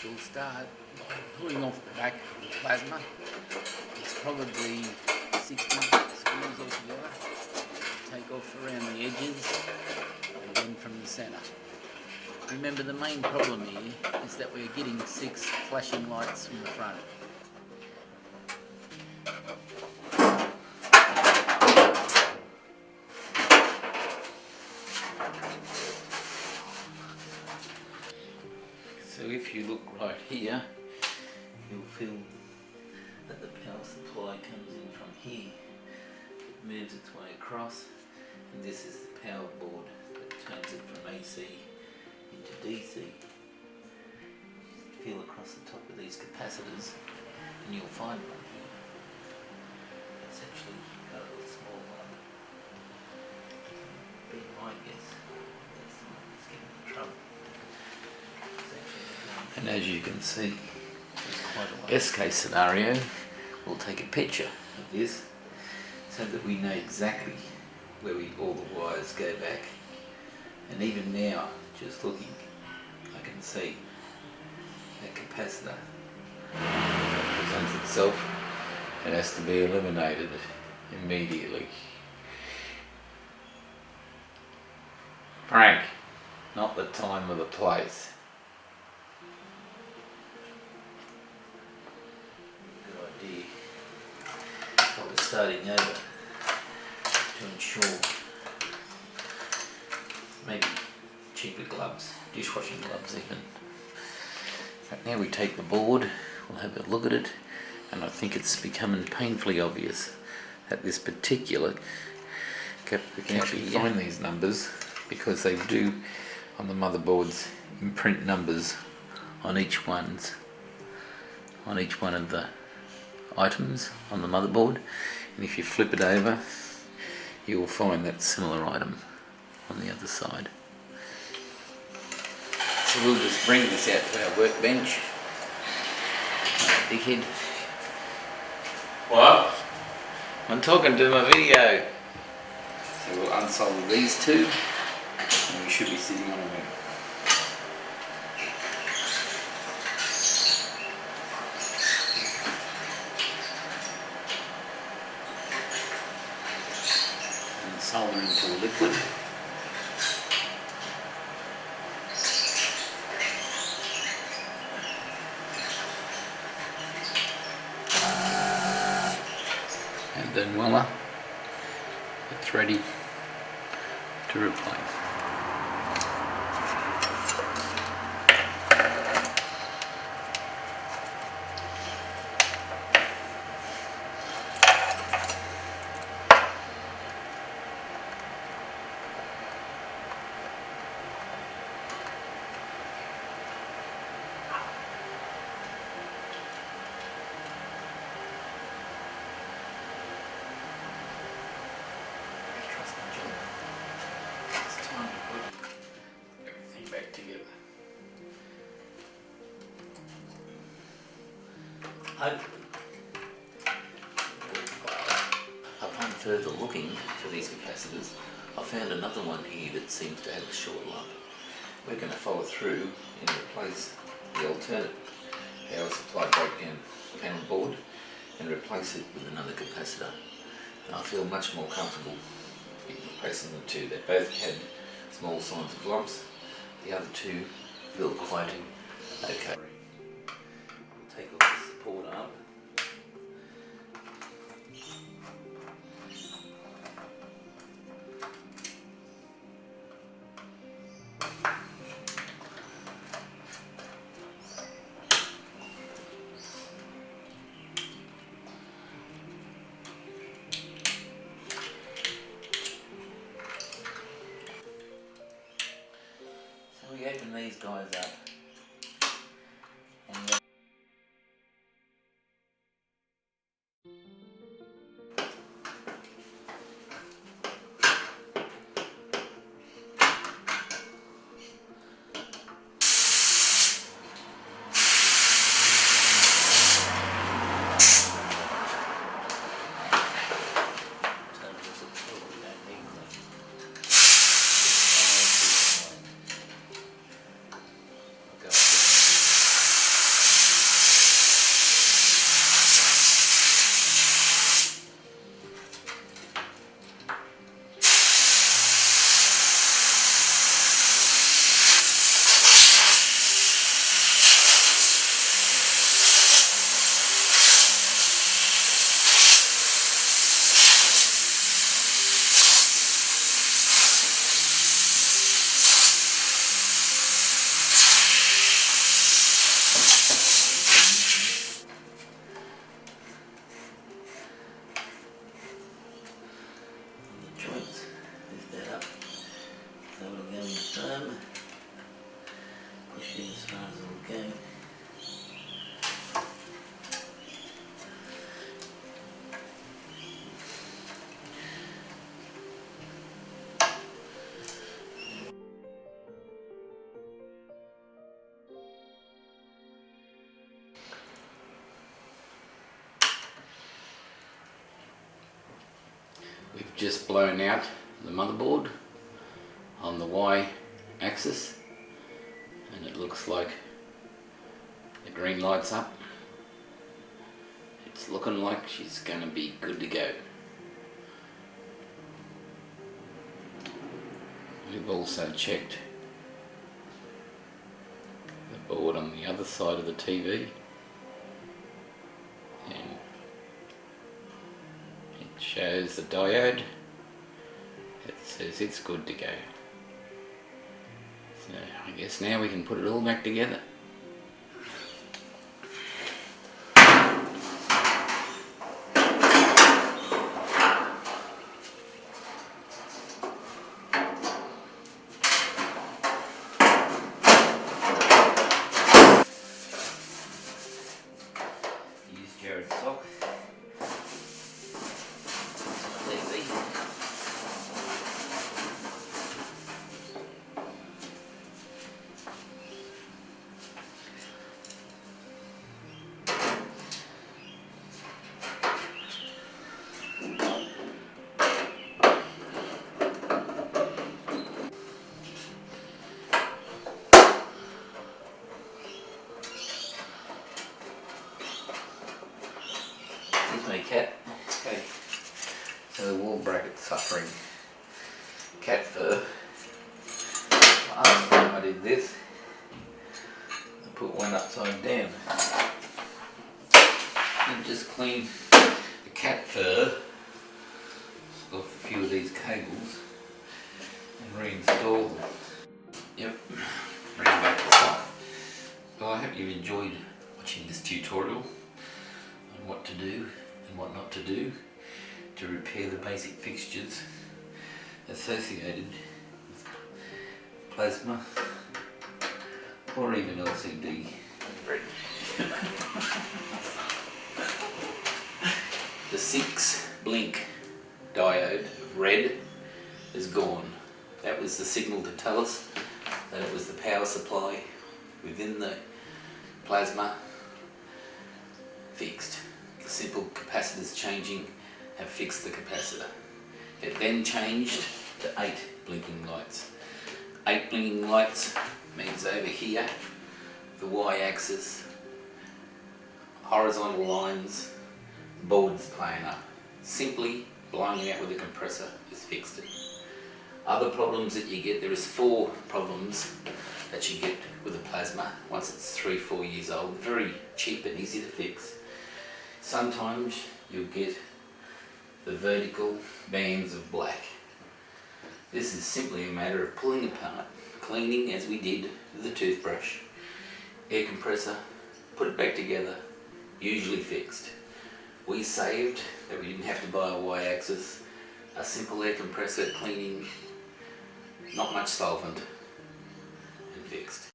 We'll start by pulling off the back of the plasma. It's probably 60 screws altogether. Take off around the edges and then from the centre. Remember, the main problem here is that we're getting 6 flashing lights from the front. So if you look right here, you'll feel that the power supply comes in from here, it moves its way across, and this is the power board that turns it from AC into DC. Feel across the top of these capacitors and you'll find one here. It's actually got a little small one. Big mic, yes. That's the one that's giving the trouble. And as you can see, best case scenario, we'll take a picture of this so that we know exactly where all the wires go back. And even now, just looking, I can see that capacitor presents itself. It has to be eliminated immediately. Frank, not the time or the place. Good idea. But we're starting over to ensure maybe cheaper gloves, dishwashing gloves even. Right, now we take the board, we'll have a look at it, and I think it's becoming painfully obvious that this particular we can actually find these numbers because they do on the motherboards imprint numbers on each one of the items on the motherboard, and if you flip it over you will find that similar item on the other side. So we'll just bring this out to our workbench. Dickhead. What? I'm talking to my video. So we'll unsolder these two and we should be sitting on them. And solder into a liquid. And then voila, it's ready to replace. Back together. Upon further looking for these capacitors, I found another one here that seems to have a short lump. We're going to follow through and replace the alternate power supply breakdown panel board and replace it with another capacitor. And I feel much more comfortable replacing the two. They both had small signs of lumps. The other two feel quite okay. We'll take off the support arm. We open these guys up and then push it as far as it'll go. We've just blown out the motherboard on the Y axis and it looks like the green light's up. It's looking like she's going to be good to go. We've also checked the board on the other side of the TV and it shows the diode. It says it's good to go. So I guess now we can put it all back together. Sock. Here's my cat. Okay, so the wall bracket suffering cat fur. Last time I did this, I put one upside down and just cleaned the cat fur off a few of these cables and reinstalled them. Yep, bring it back to the side. Well, I hope you enjoyed watching this tutorial on what to do and what not to do to repair the basic fixtures associated with plasma or even LCD. The 6 blink diode of red is gone. That was the signal to tell us that it was the power supply within the plasma fixed. The simple capacitors changing have fixed the capacitor. It then changed to 8 blinking lights. 8 blinking lights means over here, the y-axis, horizontal lines, boards playing up. Simply blowing it out with a compressor has fixed it. Other problems that you get, there is 4 problems that you get with a plasma once it's 3-4 years old. Very cheap and easy to fix. Sometimes you'll get the vertical bands of black. This is simply a matter of pulling apart, cleaning as we did with the toothbrush, air compressor, put it back together, usually fixed. We saved that we didn't have to buy a y-axis, a simple air compressor, cleaning, not much solvent, and fixed.